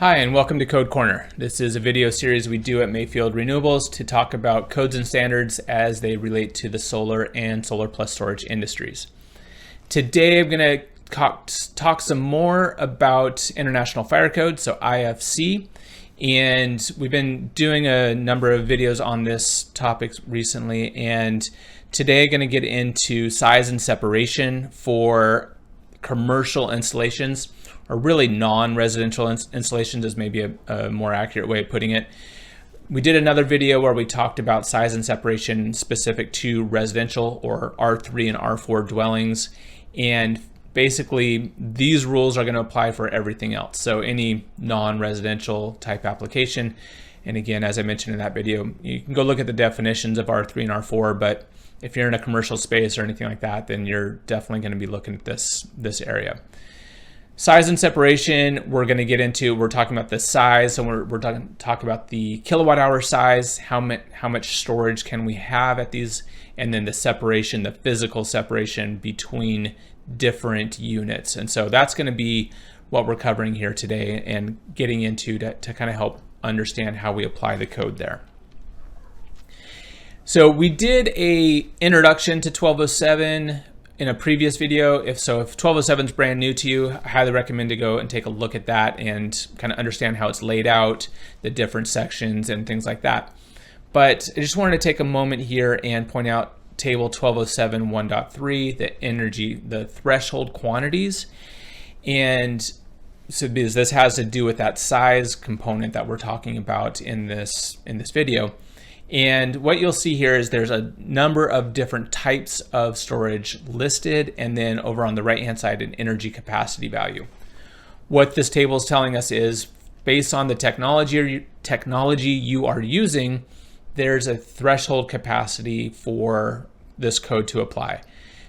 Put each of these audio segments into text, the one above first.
Hi, and welcome to Code Corner. This is a video series we do at Mayfield Renewables to talk about codes and standards as they relate to the solar and solar plus storage industries. Today I'm going to talk some more about International Fire Code, so IFC, and we've been doing a number of videos on this topic recently, and today I'm going to get into size and separation for commercial installations, or really non-residential installations is maybe a more accurate way of putting it. We did another video where we talked about size and separation specific to residential or R3 and R4 dwellings, and basically these rules are going to apply for everything else, so any non-residential type application. And again, as I mentioned in that video, you can go look at the definitions of R3 and R4, but if you're in a commercial space or anything like that, then you're definitely going to be looking at this area. Size and separation, we're going to get into, we're talking about the size, so we're talking about the kilowatt hour size, how much storage can we have at these, and then the separation, the physical separation between different units. And so that's going to be what we're covering here today and getting into to kind of help understand how we apply the code there. So we did a introduction to 1207 in a previous video. If 1207 is brand new to you, I highly recommend to go and take a look at that and kind of understand how it's laid out, the different sections and things like that. But I just wanted to take a moment here and point out table 1207.1.3, the threshold quantities. And so because this has to do with that size component that we're talking about in this video. And what you'll see here is there's a number of different types of storage listed, and then over on the right hand side, an energy capacity value. What this table is telling us is based on the technology you are using, there's a threshold capacity for this code to apply.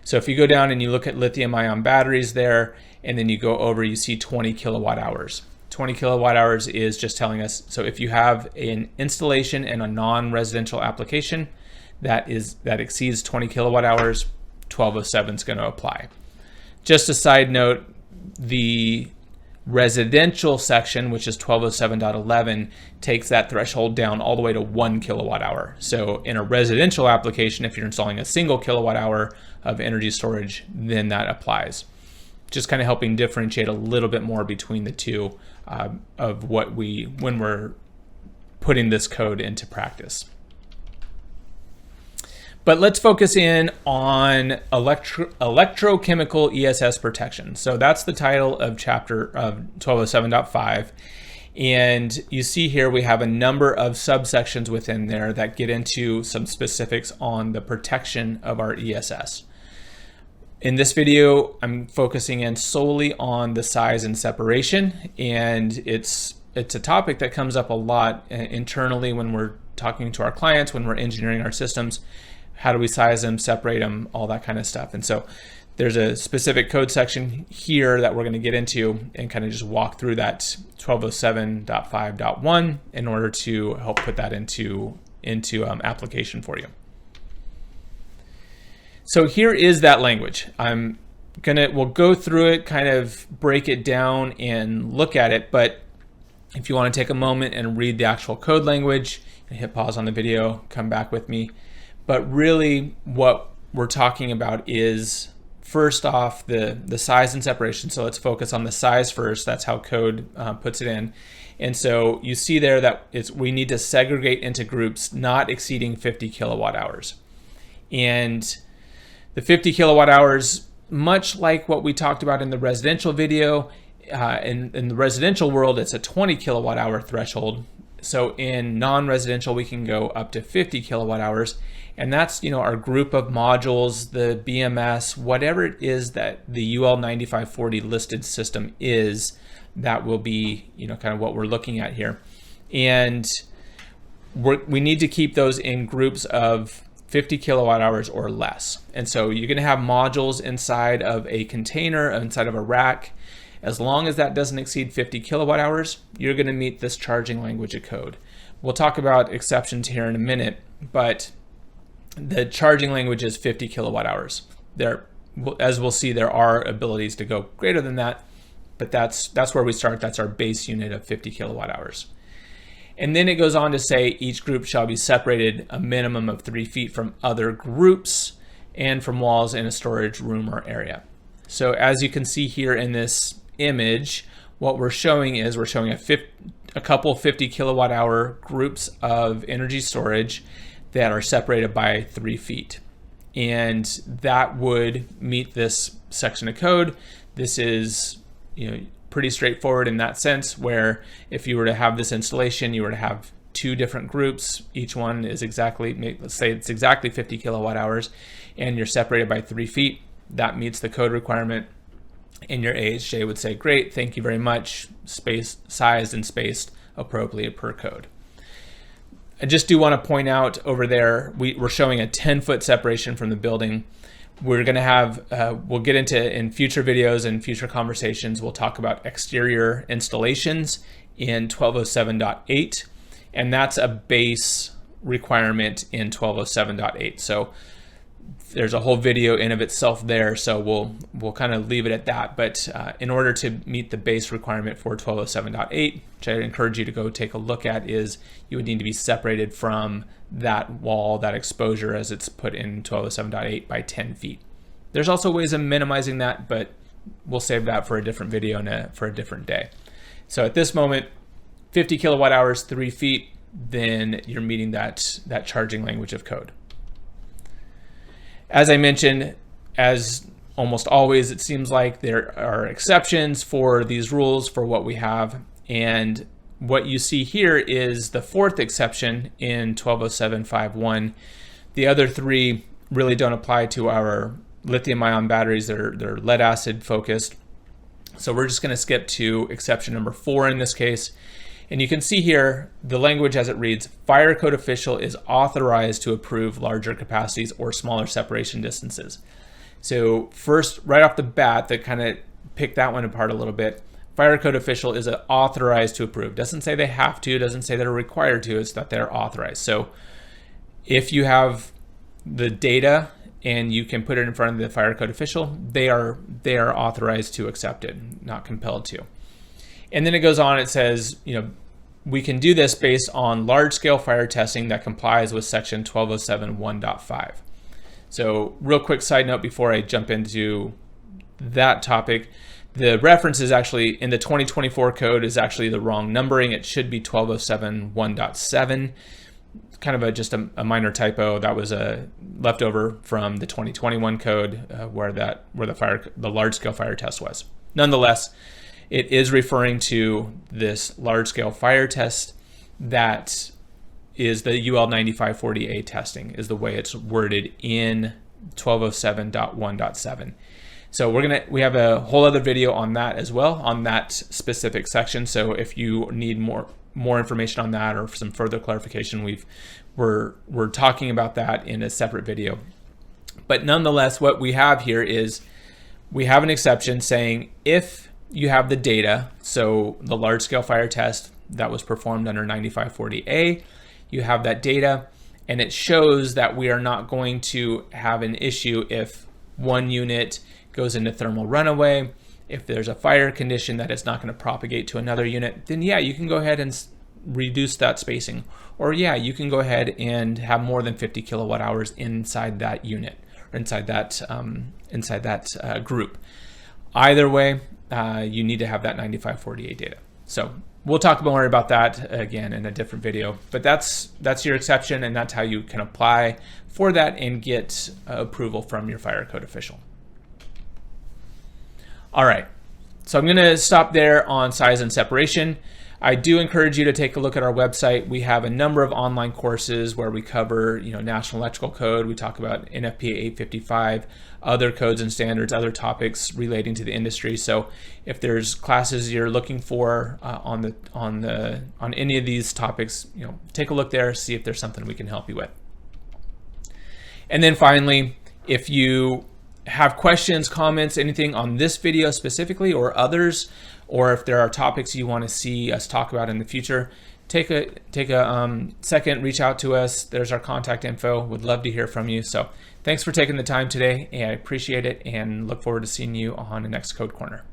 So if you go down and you look at lithium ion batteries there, and then you go over, you see 20 kilowatt hours. 20 kilowatt hours is just telling us, so if you have an installation in a non-residential application that exceeds 20 kilowatt hours, 1207 is going to apply. Just a side note, the residential section, which is 1207.11, takes that threshold down all the way to 1 kilowatt hour. So in a residential application, if you're installing a single kilowatt hour of energy storage, then that applies. Just kind of helping differentiate a little bit more between the two of when we're putting this code into practice. But let's focus in on electrochemical ESS protection. So that's the title of chapter of 1207.5. And you see here we have a number of subsections within there that get into some specifics on the protection of our ESS. In this video, I'm focusing in solely on the size and separation, and it's a topic that comes up a lot internally when we're talking to our clients, when we're engineering our systems. How do we size them, separate them, all that kind of stuff. And so there's a specific code section here that we're going to get into and kind of just walk through that 1207.5.1 in order to help put that into application for you. So here is that language. We'll go through it, kind of break it down and look at it, but if you want to take a moment and read the actual code language, hit pause on the video, come back with me. But really what we're talking about is, first off, the size and separation. So let's focus on the size first. That's how code puts it in. And so you see there that we need to segregate into groups not exceeding 50 kilowatt hours. And the 50 kilowatt hours, much like what we talked about in the residential video, in the residential world, it's a 20 kilowatt hour threshold. So in non-residential, we can go up to 50 kilowatt hours. And that's, our group of modules, the BMS, whatever it is that the UL 9540 listed system is, that will be, kind of what we're looking at here. And we need to keep those in groups of 50 kilowatt hours or less. And so you're going to have modules inside of a container, inside of a rack. As long as that doesn't exceed 50 kilowatt hours, you're going to meet this charging language of code. We'll talk about exceptions here in a minute, but the charging language is 50 kilowatt hours. As we'll see, there are abilities to go greater than that, but that's where we start. That's our base unit of 50 kilowatt hours. And then it goes on to say each group shall be separated a minimum of 3 feet from other groups and from walls in a storage room or area. So as you can see here in this image, what we're showing is a couple 50 kilowatt hour groups of energy storage that are separated by 3 feet. And that would meet this section of code. This is, pretty straightforward in that sense, where if you were to have this installation, you were to have 2 different groups. Each one is let's say it's exactly 50 kilowatt hours, and you're separated by 3 feet. That meets the code requirement. And your AHJ would say, great, thank you very much, sized and spaced appropriately per code. I just do want to point out over there, we're showing a 10-foot separation from the building. We're going to have, we'll get into in future videos and future conversations, we'll talk about exterior installations in 1207.8, and that's a base requirement in 1207.8. So there's a whole video in of itself there, so we'll kind of leave it at that. But in order to meet the base requirement for 1207.8, which I encourage you to go take a look at, is you would need to be separated from that wall, that exposure as it's put in 1207.8 by 10 feet. There's also ways of minimizing that, but we'll save that for a different video and for a different day. So at this moment, 50 kilowatt hours, 3 feet, then you're meeting that charging language of code. As I mentioned, as almost always, it seems like there are exceptions for these rules for what we have. And what you see here is the 4th exception in 1207.5.1. The other 3 really don't apply to our lithium-ion batteries. They're lead acid focused. So we're just going to skip to exception number 4 in this case. And you can see here the language as it reads: fire code official is authorized to approve larger capacities or smaller separation distances. So first, right off the bat, that kind of pick that one apart a little bit. Fire code official is authorized to approve. Doesn't say they have to, doesn't say they're required to, it's that they're authorized. So if you have the data and you can put it in front of the fire code official, they are authorized to accept it, not compelled to. And then it goes on, it says, we can do this based on large-scale fire testing that complies with section 1207.1.5. So real quick side note before I jump into that topic, the reference is actually in the 2024 code is actually the wrong numbering. It should be 1207.1.7. Kind of just a minor typo. That was a leftover from the 2021 code where the large-scale fire test was. Nonetheless, it is referring to this large-scale fire test that is the UL 9540A testing, is the way it's worded in 1207.1.7. So we have a whole other video on that as well, on that specific section. So if you need more information on that or some further clarification, we're talking about that in a separate video. But nonetheless, what we have here is we have an exception saying if you have the data, so the large-scale fire test that was performed under 9540A, you have that data, and it shows that we are not going to have an issue if one unit goes into thermal runaway. If there's a fire condition that it's not going to propagate to another unit, then yeah, you can go ahead and reduce that spacing. Or yeah, you can go ahead and have more than 50 kilowatt hours inside that unit, or inside that group. Either way, you need to have that 9540A data. So we'll talk more about that again in a different video, but that's your exception, and that's how you can apply for that and get approval from your fire code official. All right, so I'm gonna stop there on size and separation. I do encourage you to take a look at our website. We have a number of online courses where we cover, National Electrical Code. We talk about NFPA 855, other codes and standards, other topics relating to the industry. So if there's classes you're looking for on any of these topics, take a look there, see if there's something we can help you with. And then finally, if you have questions, comments, anything on this video specifically or others, or if there are topics you want to see us talk about in the future, take a second, reach out to us. There's our contact info. Would love to hear from you. So thanks for taking the time today, and I appreciate it, and look forward to seeing you on the next Code Corner.